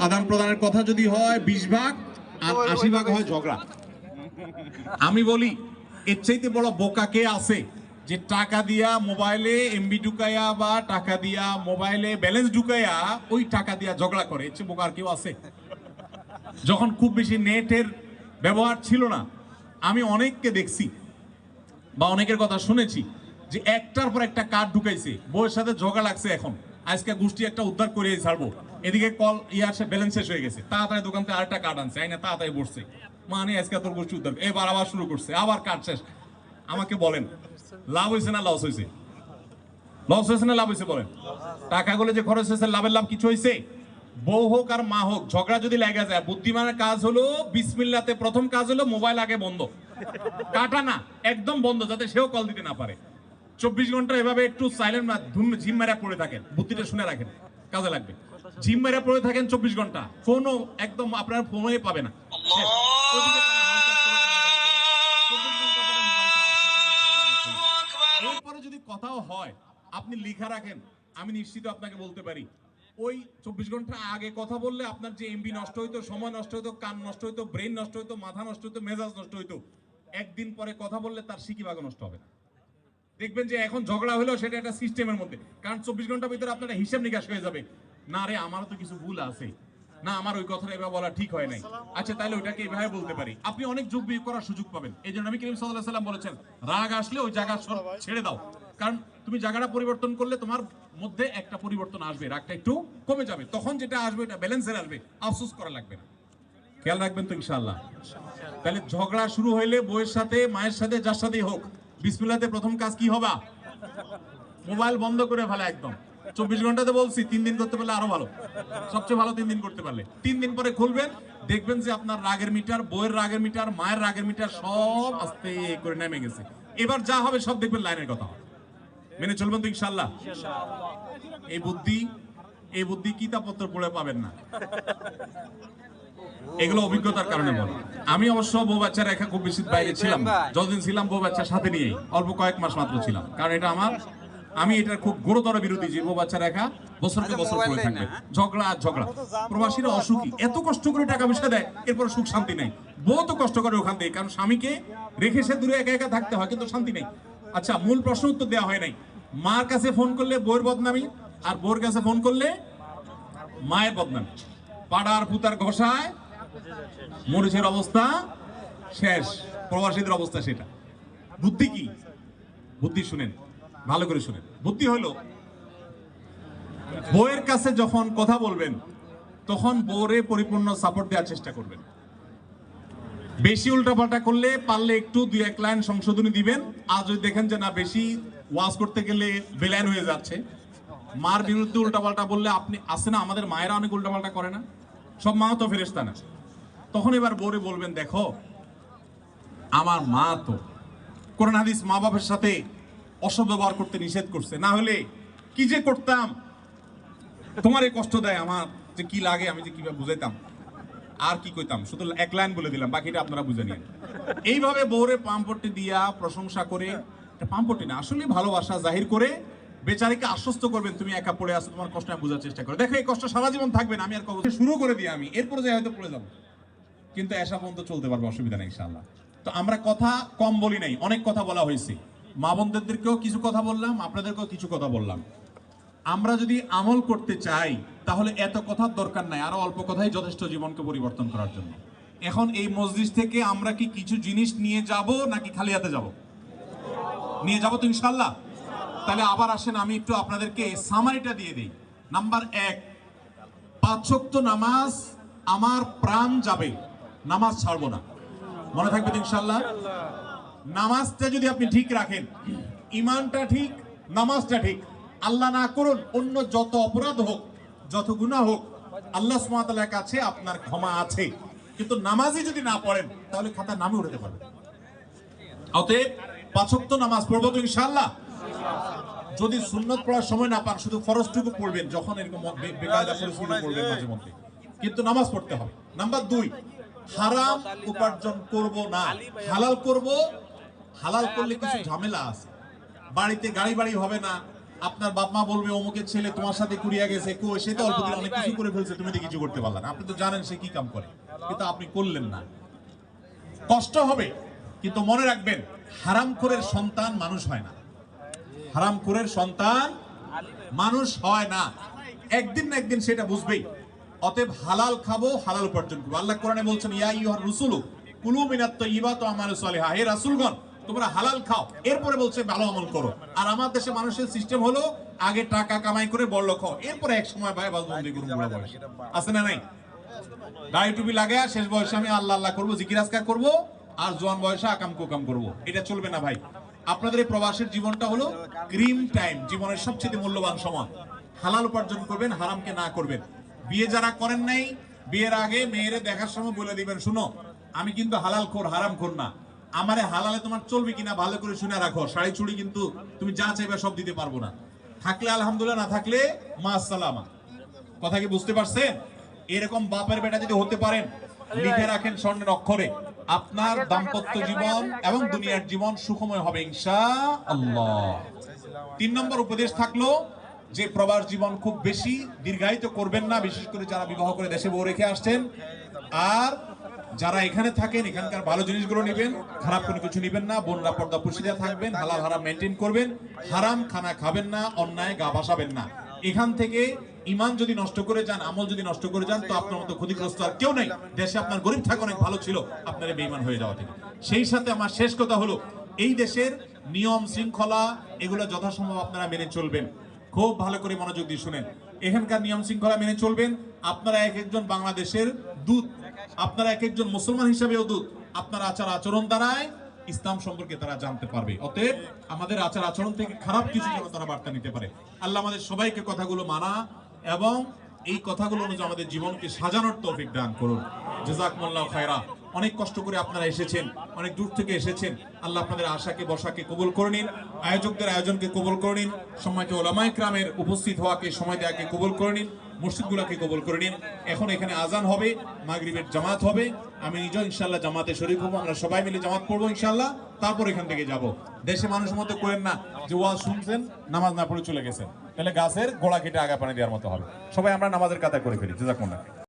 আদান প্রদানের কথা যদি হয় 20 ভাগ আর 80 ভাগ হয় ঝগড়া। আমি বলি এর চাইতে বড় বোকা কে আছে যে টাকা দিয়া মোবাইলে এমবি ঢুকাইয়া বা টাকা দিয়া মোবাইলে ব্যালেন্স ঢুকাইয়া ওই টাকা দিয়া ঝগড়া করে? এর চেয়ে বোকা আর কেউ আছে? যখন খুব বেশি নেটের ব্যবহার ছিল না, আমি অনেককে দেখছি বা অনেকের কথা শুনেছি যে একটার পর একটা কার্ড ঢুকাইছে, বউয়ের সাথে ঝগড়া লাগছে, এখন আজকে গোষ্ঠী একটা উদ্ধার করে ছাড়বো, এদিকে কল ইয়ার ব্যালেন্স শেষ হয়ে গেছে, তাড়াতাড়ি দোকান থেকে আরেকটা কার্ড আনছে, আইনা তাড়াতাড়ি বসছে, মানে আজকে তোর গোষ্ঠী উদ্ধার, এবার আবার শুরু করছে, আবার কার্ড শেষ। আমাকে বলেন লাভ হয়েছে না লস হয়েছে? লস হয়েছে না লাভ হয়েছে বলেন? টাকাগুলো যে খরচ হয়েছে, লাভের লাভ কিছু হয়েছে? বউ হোক আর মা হোক, ঝগড়া যদি লেগে যায়, বুদ্ধিমানের কাজ হলো বিসমিল্লাতে প্রথম কাজ হলো মোবাইল আগে বন্ধ, কাটা না, একদম বন্ধ, যাতে সেও কল দিতে না পারে। 24 ঘন্টা এভাবে একটু সাইলেন্ট ঝিম মেরা পড়ে থাকেন, বুদ্ধিটা শুনে রাখেন, কাজে লাগবে। ঝিম মেরা পড়ে থাকেন 24 ঘন্টা, ফোনও একদম আপনার ফোনে পাবে না। এরপরে যদি কথাও হয়, আপনি লিখা রাখেন, আমি নিশ্চিত আপনাকে বলতে পারি ওই 24 ঘন্টা আগে কথা বললে আপনার যে এমবি নষ্ট হইতো, সময় নষ্ট হইতো, কান নষ্ট হইতো, ব্রেন নষ্ট হইতো, মাথা নষ্ট হইতো, মেজাজ নষ্ট হইতো, একদিন পরে কথা বললে তার সিকিভাগও নষ্ট হবে না। দেখবেন যে এখন ঝগড়া হলো সেটা একটা সিস্টেমের মধ্যে, কারণ 24 ঘন্টার ভিতরে আপনার হিসাব নিকাশ হয়ে যাবে, না রে আমারও তো কিছু ভুল আছে, না আমার ওই কথাটা এভাবে বলা ঠিক হয় নাই, আচ্ছা তাহলে ওইটাকে এইভাবে বলতে পারি। আপনি অনেক যোগ বিয়োগ করার সুযোগ পাবেন। এই জন্য নবী করিম সাল্লাল্লাহু আলাইহি ওয়াসাল্লাম বলেছেন, রাগ আসলে ওই জায়গা ছেড়ে দাও, কারণ তুমি জায়গাটা পরিবর্তন করলে তোমার মধ্যে একটা পরিবর্তন আসবে, রাগটা একটু কমে যাবে, তখন যেটা আসবে এটা ব্যালেন্সের আসবে, আফসোস করা লাগবে না। খেয়াল রাখবেন তো ইনশাআল্লাহ। তাহলে ঝগড়া শুরু হইলে বউয়ের সাথে, মায়ের সাথে, যার সাথেই হোক, বিসমিল্লাহতে প্রথম কাজ কি হবে? মোবাইল বন্ধ করে ফেলা একদম। 24 ঘন্টাতে বলছি, 3 দিন করতে পারলে আরো ভালো, সবচেয়ে ভালো 3 দিন করতে পারলে। 3 দিন পরে খুলবেন, দেখবেন যে আপনার রাগের মিটার, বউয়ের রাগের মিটার, মায়ের রাগের মিটার সব আস্তে করে নেমে গেছে। এবার যা হবে সব দেখবেন লাইনের কথা হবে। মেনে চলবেন তো ইনশাআল্লাহ? এই বুদ্ধি কিতাবপত্র পড়ে পাবেন না, এগুলো অভিজ্ঞতার কারণে বলে। আমি অবশ্য বউ বাচ্চা রেখা খুব বেশি বাইরে ছিলাম, যতদিন ছিলাম বউ বাচ্চার সাথে নিয়েই, অল্প কয়েক মাস মাত্র ছিলাম, কারণ এটা আমি এটার খুব গুরুতর বিরোধী যে বউ বাচ্চা রেখা বছরকে বছর পড়ে থাকবে, ঝগড়া আর ঝগড়া। প্রবাসীরা অসুখী, এত কষ্ট করে টাকা পয়সা দেয়, এরপর সুখ শান্তি নেই। বউ তো কষ্ট করে ওখান থেকে, কারণ স্বামীকে রেখে সে দূরে একা একা থাকতে হয়, কিন্তু শান্তি নেই। আচ্ছা, মূল প্রশ্ন উত্তর দেওয়া হয় নাই। মার কাছে ফোন করলে বউয়ের বদনামি, আর বউর কাছে ফোন করলে মায়ের বদনামি, পাড়ার পুতার ঘষায় মরিচের অবস্থা শেষ। প্রবাসীদের অবস্থা সেটা। বুদ্ধি কি? বুদ্ধি শুনেন, ভালো করে শুনেন। বুদ্ধি হলো, বউয়ের কাছে যখন কথা বলবেন তখন বউরে পরিপূর্ণ সাপোর্ট দেওয়ার চেষ্টা করবেন। বেশি উল্টাপাল্টা করলে পারলে একটু 2-1 লাইন সংশোধনী দিবেন। আর যদি দেখেন যে না, বেশি ওয়াজ করতে গেলে বেলাইন হয়ে যাচ্ছে, মার বিরুদ্ধে উল্টাপাল্টা বললে, আপনি আসে না, আমাদের মায়েরা অনেক উল্টাপাল্টা করে না, সব মা তো ফেরেশতা না, তখন এবার বউরে বলবেন, দেখো আমার মা তো কোরআন হাদিস মা বাবার সাথে অসৎ ব্যবহার করতে নিষেধ করছে, না হলে কি যে করতাম, তোমার এই কষ্ট দেয়, আমার যে কি লাগে আমি যে কিভাবে বুঝাইতাম, আর কি কইতাম, শুধু 1 লাইন বলে দিলাম, বাকিটা আপনারা বুঝে নিন। এইভাবে বউরে পাম্পটি দিয়া প্রশংসা করে, পাম্পটি না আসলে ভালোবাসা জাহির করে বেচারিকে আশ্বস্ত করবেন, তুমি একা পড়ে আসো, তোমার কষ্ট আমি বোঝার চেষ্টা করো, দেখো এই কষ্ট সারা জীবন থাকবে না, আমি আর শুরু করে দিই, আমি এরপরে যাই হয়তো পড়ে যাবো, কিন্তু এসা পর্যন্ত চলতে পারবো, অসুবিধা নেই ইনশাআল্লাহ। তো আমরা কথা কম বলি নাই, অনেক কথা বলা হয়েছে, মা বোনদেরকেও কিছু কথা বললাম, আপনাদেরকেও কিছু কথা বললাম। আমরা যদি আমল করতে চাই তাহলে এত কথার দরকার নাই, আরো অল্প কথাই যথেষ্ট জীবনকে পরিবর্তন করার জন্য। এখন এই মসজিদ থেকে আমরা কি কিছু জিনিস নিয়ে যাব নাকি খালি হাতে যাব? নিয়ে যাব তো ইনশাআল্লাহ। তাহলে আবার আসেন, আমি একটু আপনাদেরকে সামারিটা দিয়ে দিই। নাম্বার 1, 5 ওয়াক্ত নামাজ আমার প্রাণ যাবে, নামাজ ছাড়বো না, মনে থাকবে তো ইনশাআল্লাহ। নামাজটা যদি আপনি ঠিক রাখেন, ইমানটা ঠিক, নামাজটা ঠিক, আল্লাহ না করুন অন্য যত অপরাধ হোক, যত গুনাহ হোক, আল্লাহ সুবহানাহু ওয়া তাআলার কাছে আপনার ক্ষমা আছে, কিন্তু নামাজই যদি না পড়েন তাহলে খাতা নামে উঠাতে পারবেন। অতএব 5 ওয়াক্ত নামাজ পড়বো তো ইনশাআল্লাহ। যদি সুন্নত পড়ার সময় না পান, শুধু ফরজটুকু পড়বেন, যখন এরকম বেকায়দা পরিস্থিতি পড়বেন মাঝে মধ্যে, কিন্তু নামাজ পড়তে হবে। নাম্বার 2, হারাম উপার্জন করব না, হালাল করব। হালাল করলে কিছু ঝামেলা আছে, বাড়িতে গাড়ি বাড়ি হবে না, আপনার বাপ মা বলবে অমুকের ছেলে তোমার সাথে কুড়িয়া গেছে, কো সে তো অল্প দিন অনেক কিছু করে ফেলছে, তুমি তো কিছু করতে পারলা না। আপনি তো জানেন সে কি কাম করে, কিন্তু আপনি করলেন না। কষ্ট হবে, কিন্তু মনে রাখবেন হারামখোরের সন্তান মানুষ হয় না। হারামখোরের সন্তান মানুষ হয় না, একদিন না একদিন সেটা বুঝবেই। অতএব হালাল খাবো, হালাল উপার্জন করবো। আল্লাহ কোরআনে বলছেন ইয়া আইয়ুহার রাসূলু কুলু মিনাত তাইয়্যিবাতি ওয়া আমালু সালিহা, হে রাসূলগণ তোমরা হালাল খাও, এরপরে বলছে ভালো আমল করো। আর আমার দেশে মানুষের সিস্টেম হলো আগে টাকা কামাই করে বড়লোক হও, এরপরে এক সময় ভাই বাজবন্দি করুন, বুড়া বয়স আছে না নাই? দাড়ি টুপি লাগায় শেষ বয়সে আমি আল্লাহ আল্লাহ করবো, জিকির আজকার করবো, আর জোয়ান বয়সে আকাম কুকাম করবো, এটা চলবে না ভাই। আপনাদের এই প্রবাসের জীবনটা হলো ক্রিম টাইম, জীবনের সবচেয়ে মূল্যবান সময়। হালাল উপার্জন করবেন, হারামকে না করবেন। বিয়ে যারা করেন নাই, বিয়ের আগে মেয়েরে দেখার সময় বলে দিবেন, শুনো আমি কিন্তু হালাল খোর, হারাম খোর না, আমারে হালালে তোমার চলবে কিনা ভালো করে শুনে রাখো। শাড়ি চুড়ি কিন্তু তুমি যা চাইবে সব দিতে পারবো না, থাকলে আলহামদুলিল্লাহ, না থাকলে মা আসসালামা। কথা কি বুঝতে পারছেন? এরকম বাপের বেটা যদি হতে পারেন, লিখে রাখেন স্বর্ণের অক্ষরে, আপনার দাম্পত্য জীবন এবং দুনিয়ার জীবন সুখময় হবে ইনশাআল্লাহ। 3 নম্বর উপদেশ থাকলো যে প্রবাস জীবন খুব বেশি দীর্ঘায়িত করবেন না, বিশেষ করে যারা বিবাহ করে দেশে বউ রেখে আসছেন। আর যারা এখানে থাকেন, এখানকার ভালো জিনিসগুলো নেবেন, খারাপ কোনো কিছু নেবেন না। বোনরা পর্দা পুশিদা থাকবেন, হালাল হারাম মেনটেন করবেন, হারাম খানা খাবেন না, অন্যায় গা ভাসাবেন না। এখান থেকে ইমান যদি নষ্ট করে যান, আমল যদি নষ্ট করে যান, তো আপনার মতো ক্ষতিগ্রস্ত আর কেউ নেই দেশে। আপনার গরিব থাকা অনেক ভালো ছিল আপনার বেঈমান হয়ে যাওয়া থেকে। সেই সাথে আমার শেষ কথা হলো, এই দেশের নিয়ম শৃঙ্খলা এগুলো যথাসম্ভব আপনারা মেনে চলবেন। খুব ভালো করে মনোযোগ দিয়ে শুনেন, এখানকার নিয়ম শৃঙ্খলা মেনে চলবেন। আপনারা এক একজন বাংলাদেশের দূত, আপনারা এক একজন মুসলমান হিসাবেও দূত। আপনার আচার আচরণ দ্বারাই ইসলাম সম্পর্কে তারা জানতে পারবে। অতএব আমাদের আচার আচরণ থেকে খারাপ কিছু যেন তারা বার্তা নিতে পারে। আল্লাহ আমাদের সবাইকে কথাগুলো মানা এবং এই কথাগুলো অনুযায়ী আমাদের জীবনকে সাজানোর তৌফিক দান করুন। জাযাকুমুল্লাহু খায়রা। অনেক কষ্ট করে আপনারা এসেছেন, অনেক দূর থেকে এসেছেন। আল্লাহ আপনাদের আশাকে বসাকে কবুল করে নিন, আয়োজকদের আয়োজনকে কবুল করে নিন, সম্মানিত উলামায়ে কেরামের উপস্থিত হওয়াকে, সময় দেওয়াকে কবুল করে নিন, মসজিদগুলোকে কবুল করে নিন। এখন এখানে আজান হবে, মাগরিবের জামাত হবে, আমি নিজেও ইনশাআল্লাহ জামাতে শরীক হবো। আমরা সবাই মিলে জামাত পড়বো ইনশাআল্লাহ, তারপর এখান থেকে যাব। দেশে মানুষের মতো করেন না যে ওয়াজ শুনছেন নামাজ না পড়ে চলে গেছেন, তাহলে গাছের গোড়া কেটে আগা পানি দেওয়ার মতো হবে। সবাই আমরা নামাজের কাতার করে ফেলি। জাযাকুমুল্লাহ।